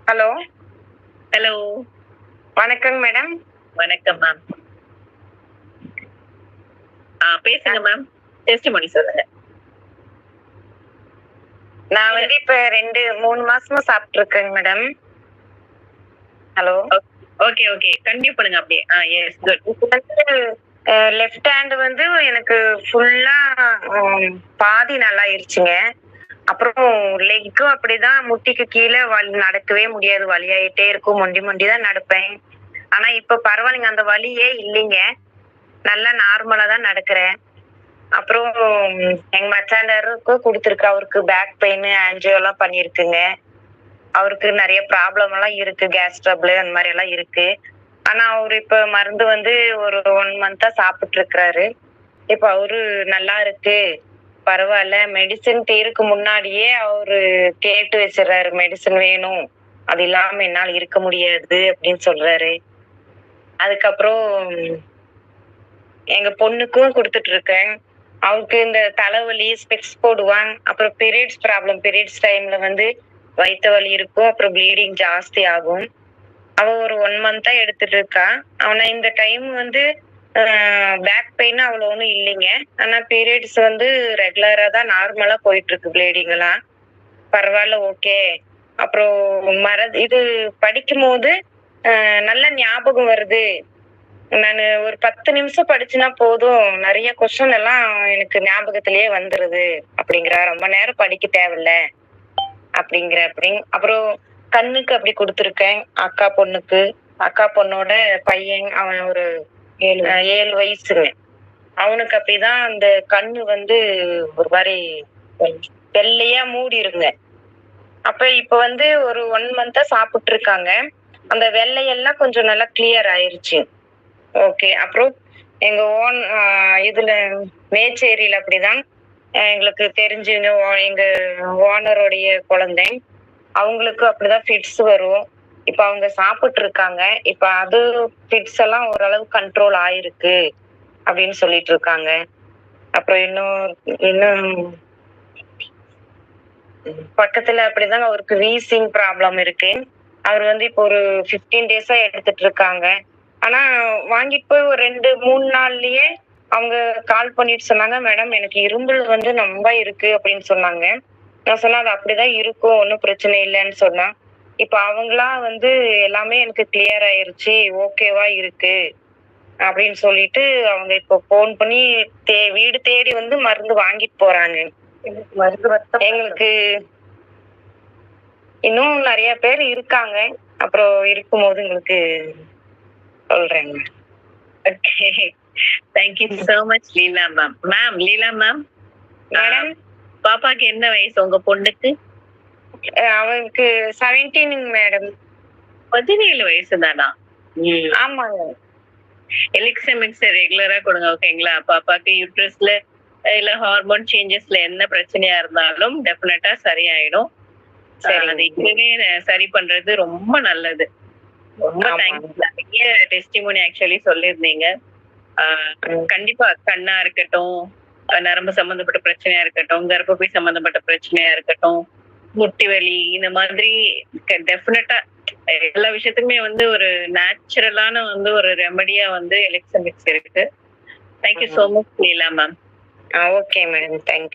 Hello. Hello. வணக்கங்க madam. வணக்கம் ma'am. பேசுங்க மேம். டெஸ்டிமோனி சொல்லுங்க. நான் வந்து இப்ப 2, 3 மாசமா சாப்பிட்டுருக்கேங்க madam. Hello. Okay, okay. Continue பண்ணுங்க அப்படியே. Yes good. இப்ப வந்து லெஃப்ட் ஹேண்ட் வந்து எனக்கு ஃபுல்லா பாதி நல்லாயிருச்சுங்க. அப்புறம் லெக்கும் அப்படிதான் முட்டிக்கு கீழே நடக்கவே முடியாது. வலியாயிட்டே இருக்கும். மொண்டி மொண்டி தான் நடப்பேன். ஆனா இப்ப பரவாயில்லைங்க. அந்த வலியே இல்லைங்க. நல்லா நார்மலா தான் நடக்கிறேன். அப்புறம் எங்க மச்சாண்டாருக்கும் கொடுத்துருக்கு. அவருக்கு பேக் பெயின், ஆஞ்சியோ எல்லாம் பண்ணிருக்குங்க. அவருக்கு நிறைய ப்ராப்ளம் எல்லாம் இருக்கு. கேஸ் ட்ரபிள் அந்த மாதிரி எல்லாம் இருக்கு. ஆனா அவரு இப்ப மருந்து வந்து ஒரு 1 மந்தா சாப்பிட்டு இருக்கிறாரு. இப்ப அவரு நல்லா இருக்கு, பரவாயில்ல. மெடிசின் தீருக்கு முன்னாடியே அவரு கேட்டு வச்சிடறாரு. மெடிசின் வேணும், அது இல்லாம என்னால இருக்க முடியாது அப்படின்னு சொல்றாரு. அதுக்கப்புறம் எங்க பொண்ணுக்கும் கொடுத்துட்டு இருக்கேன். அவருக்கு இந்த தலைவலி, ஸ்பெக்ஸ் போடுவான். அப்புறம் பீரியட்ஸ் ப்ராப்ளம். பீரியட்ஸ் டைம்ல வந்து வயித்து வலி இருக்கும். அப்புறம் ப்ளீடிங் ஜாஸ்தி ஆகும். அவ ஒரு 1 மந்தா எடுத்துட்டு இருக்கா. ஆனா இந்த டைம் வந்து பேக் பெயின் அவ்வளோ ஒன்றும் இல்லைங்க. ஆனா பீரியட்ஸ் வந்து ரெகுலரா தான் நார்மலா போயிட்டு இருக்கு. ப்ளீடிங் எல்லாம் பரவாயில்ல, ஓகே. அப்புறம் இது படிக்கும் போது நல்ல ஞாபகம் வருது. நான் ஒரு 10 நிமிஷம் படிச்சுனா போதும், நிறைய கொஸ்டின் எல்லாம் எனக்கு ஞாபகத்திலேயே வந்துருது அப்படிங்கிற. ரொம்ப நேரம் படிக்க தேவையில்ல அப்படிங்கிற. அப்புறம் கண்ணுக்கு அப்படி கொடுத்துருக்கேன். அக்கா பொண்ணுக்கு. அக்கா பொண்ணோட பையன், அவன் ஒரு 7 வயசுங்க. அவனுக்கு அப்படிதான் அந்த கண்ணு வந்து ஒரு மாதிரி வெள்ளையா மூடி இருங்க. அப்ப இப்ப வந்து ஒரு 1 மந்தா சாப்பிட்டு இருக்காங்க. அந்த வெள்ளையெல்லாம் கொஞ்சம் நல்லா கிளியர் ஆயிருச்சு. ஓகே. அப்புறம் எங்க இதுல மேச்சேரியில அப்படிதான் எங்களுக்கு தெரிஞ்சுங்க. எங்க ஓனருடைய குழந்தை, அவங்களுக்கு அப்படிதான் ஃபிட்ஸ் வரும். இப்ப அவங்க சாப்பிட்டு இருக்காங்க. இப்ப அது ஃபிட்ஸ் எல்லாம் ஓரளவு கண்ட்ரோல் ஆயிருக்கு அப்படின்னு சொல்லிட்டு இருக்காங்க. அப்புறம் இன்னும் பக்கத்துல அப்படிதாங்க அவருக்கு வீசிங் ப்ராப்ளம் இருக்கு. அவர் வந்து இப்போ ஒரு 15 டேஸா எடுத்துட்டு இருக்காங்க. ஆனா வாங்கிட்டு போய் ஒரு 2, 3 நாள்லயே அவங்க கால் பண்ணிட்டு சொன்னாங்க, மேடம் எனக்கு இரும்பல் வந்து ரொம்ப இருக்கு அப்படின்னு சொன்னாங்க. நான் சொன்னேன் அது அப்படிதான் இருக்கும், ஒன்றும் பிரச்சனை இல்லைன்னு சொன்னா. இப்ப அவங்களா வந்து எல்லாமே எனக்கு கிளியர் ஆயிருச்சு, ஓகேவா இருக்கு அப்படின்னு சொல்லிட்டு அவங்க இப்போ போன் பண்ணி வீடு தேடி வந்து மருந்து வாங்கிட்டு போறாங்க. எங்களுக்கு இன்னும் நிறைய பேர் இருக்காங்க. அப்புறம் இருக்கும்போது உங்களுக்கு சொல்றேங்க. Okay. Thank you so much Leela ma'am. Ma'am Leela ma'am, madam பாப்பாக்கு என்ன வயசு உங்க பொண்ணுக்கு? அவருக்கு 17 மேடம். 17 வயசு தானா? ஆமாங்க. எலிக்ஸமிக்ஸ் ரெகுலரா கொடுங்க, ஓகேங்களா? பாப்பாக்கு யூட்ரஸ்ல இல்ல ஹார்மோன் சேஞ்சஸ்ல என்ன பிரச்சனையா இருந்தாலும் டெஃபினட்டா சரியாயிடும். அது இப்பவே சரி பண்றது ரொம்ப நல்லது. ரொம்ப தேங்க்ஸ். நிறைய டெஸ்டிமோனி ஆக்சுவலி சொல்லியிருந்தீங்க. கண்டிப்பா கண்ணா இருக்கட்டும், நரம்பு சம்பந்தப்பட்ட பிரச்சனையா இருக்கட்டும், கர்ப்பப்பை சம்பந்தப்பட்ட பிரச்சனையா இருக்கட்டும், முட்டி வலி, இந்த மாதிரி டெஃபினட்டா எல்லா விஷயத்துக்குமே வந்து ஒரு நேச்சுரலான வந்து ஒரு ரெமடியா வந்து எலிக்ஸமிக்ஸ் இருக்கு. தேங்க்யூ சோ மச் லீலா மேம். Okay madam. தேங்க்யூ.